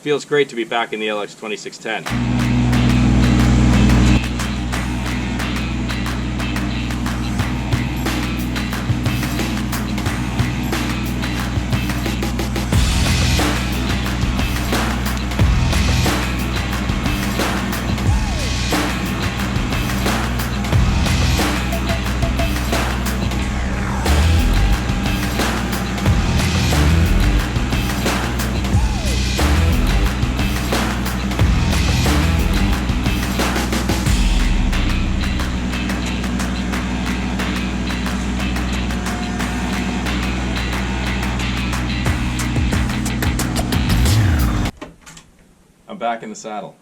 Feels great to be back in the LX2610. I'm back in the saddle.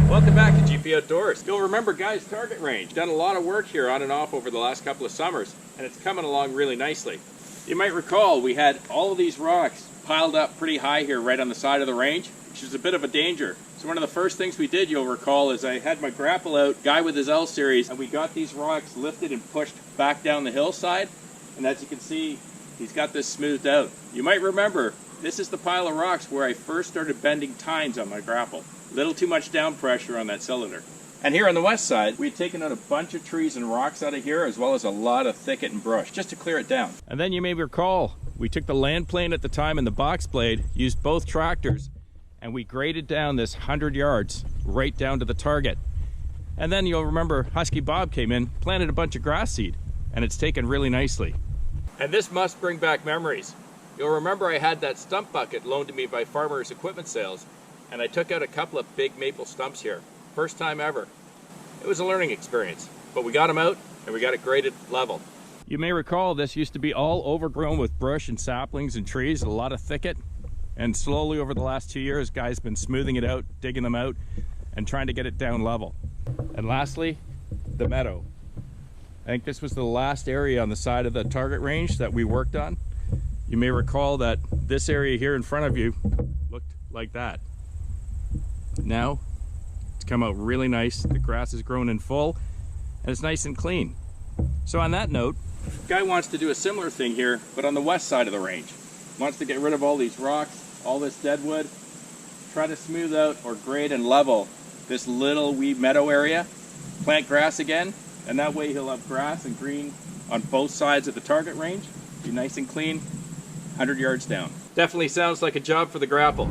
Welcome back to GP Outdoors. You'll remember Guy's target range. Done a lot of work here on and off over the last couple of summers, and it's coming along really nicely. You might recall we had all of these rocks piled up pretty high here right on the side of the range, which is a bit of a danger. So one of the first things we did, you'll recall, is I had my grapple out, Guy with his L series, and we got these rocks lifted and pushed back down the hillside. And as you can see, he's got this smoothed out. You might remember, this is the pile of rocks where I first started bending tines on my grapple. A little too much down pressure on that cylinder. And here on the west side, we had taken out a bunch of trees and rocks out of here, as well as a lot of thicket and brush, just to clear it down. And then you may recall, we took the land plane at the time and the box blade, used both tractors, and we graded down this 100 yards right down to the target. And then you'll remember Husky Bob came in, planted a bunch of grass seed, and it's taken really nicely. And this must bring back memories. You'll remember I had that stump bucket loaned to me by Farmers Equipment Sales, and I took out a couple of big maple stumps here. First time ever. It was a learning experience, but we got them out and we got it graded level. You may recall this used to be all overgrown with brush and saplings and trees, a lot of thicket, and slowly over the last 2 years, Guy's been smoothing it out, digging them out, and trying to get it down level. And lastly, the meadow. I think this was the last area on the side of the target range that we worked on. You may recall that this area here in front of you looked like that. Now, it's come out really nice. The grass is grown in full, and it's nice and clean. So on that note, Guy wants to do a similar thing here, but on the west side of the range. Wants to get rid of all these rocks, all this dead wood, try to smooth out or grade and level this little wee meadow area, plant grass again, and that way he'll have grass and green on both sides of the target range. Be nice and clean, 100 yards down. Definitely sounds like a job for the grapple.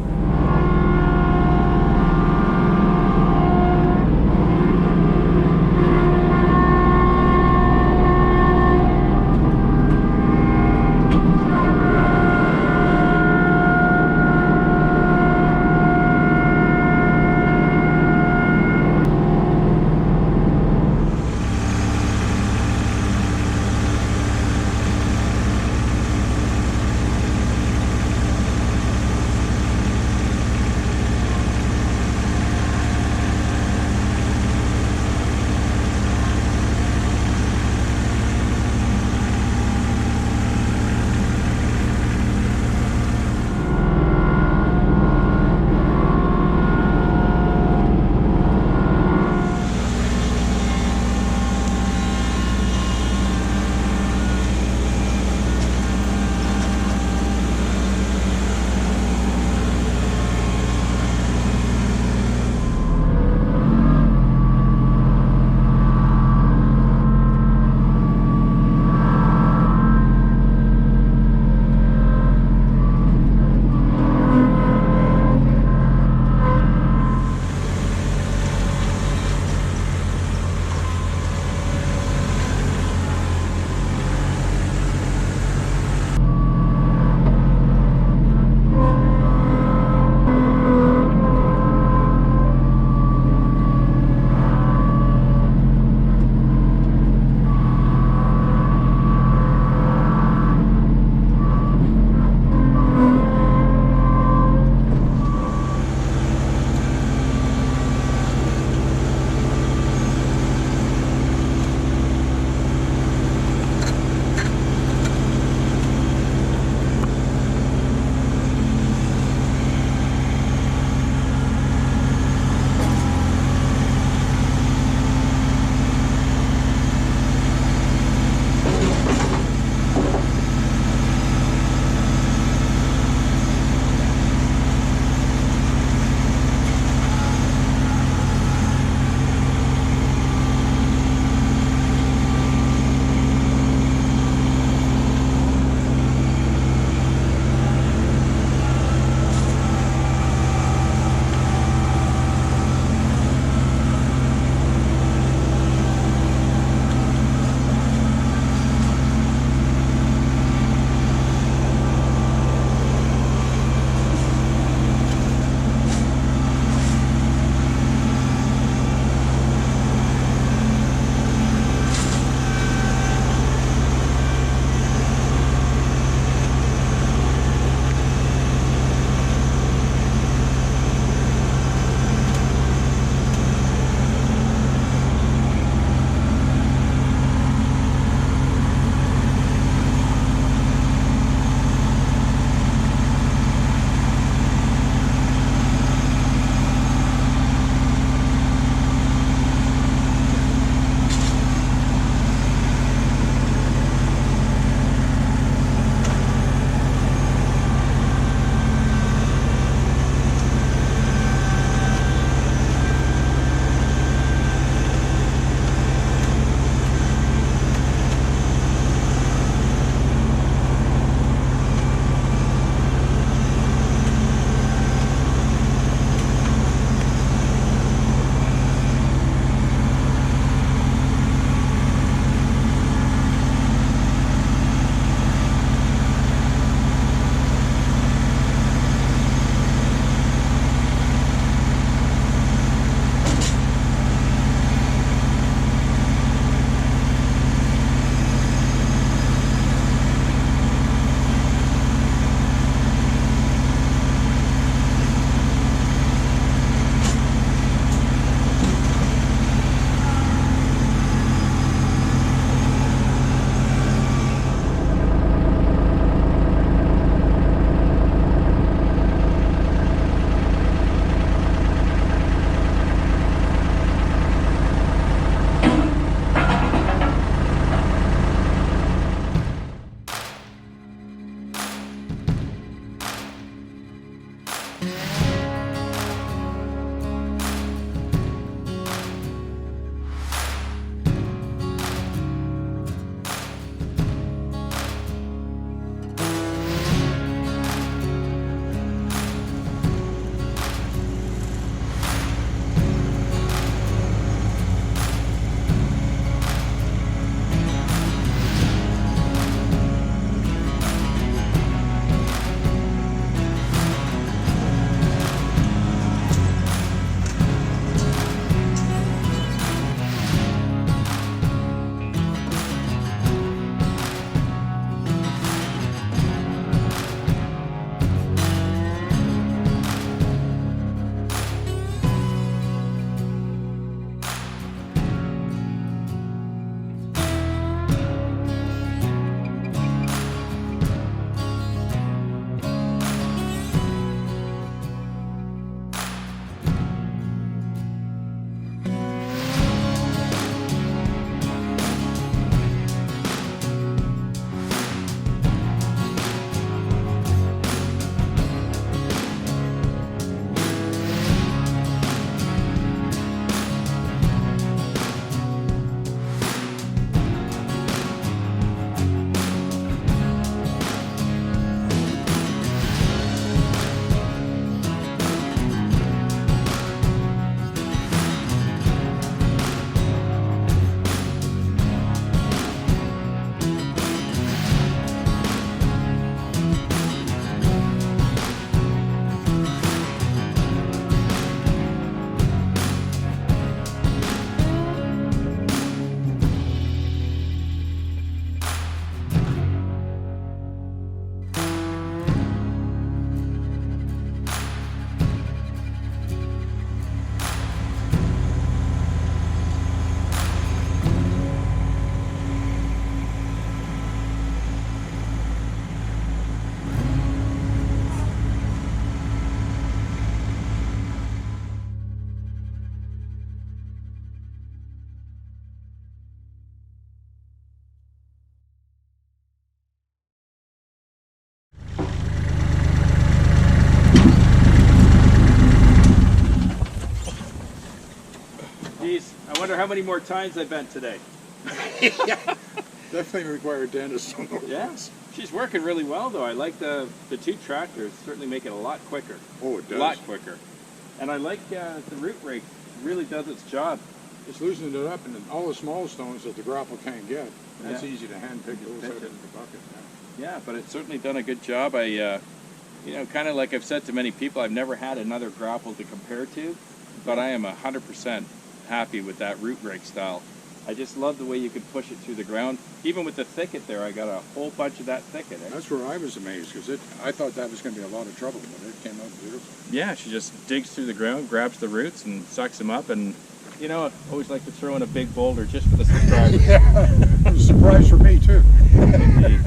her how many more times I bent today. Yeah. Definitely require a dentist. Yes. She's working really well though. I like the two tractors. Certainly make it a lot quicker. Oh, it does. A lot quicker. And I like the root rake. Really does its job. It's loosening it up, and all the small stones that the grapple can't get. That's easy to hand pick those out in the bucket. Yeah, but it's certainly done a good job. I, you know, kind of like I've said to many people, I've never had another grapple to compare to, but I am 100% happy with that root rake style. I just love the way you could push it through the ground. Even with the thicket there, I got a whole bunch of that thicket. That's where I was amazed, because I thought that was going to be a lot of trouble, but it came out beautiful. Yeah, she just digs through the ground, grabs the roots, and sucks them up. And you know, I always like to throw in a big boulder just for the surprise. Yeah, it was a surprise for me too. Indeed.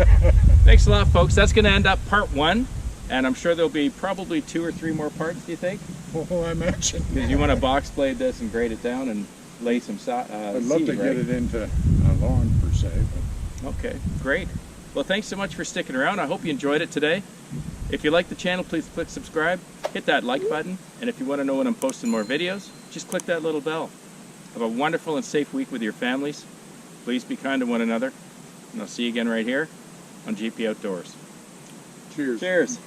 Thanks a lot, folks. That's going to end up part 1, and I'm sure there'll be probably 2 or 3 more parts. Do you think? Oh, I imagine. Because you want to box blade this and grade it down and lay some I'd love to right? get it into a lawn per se. But... Okay, great. Well, thanks so much for sticking around. I hope you enjoyed it today. If you like the channel, please click subscribe, hit that like button, and if you want to know when I'm posting more videos, just click that little bell. Have a wonderful and safe week with your families. Please be kind to one another, and I'll see you again right here on GP Outdoors. Cheers. Cheers.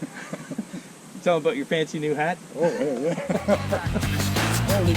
Tell them about your fancy new hat. Oh, yeah. Holy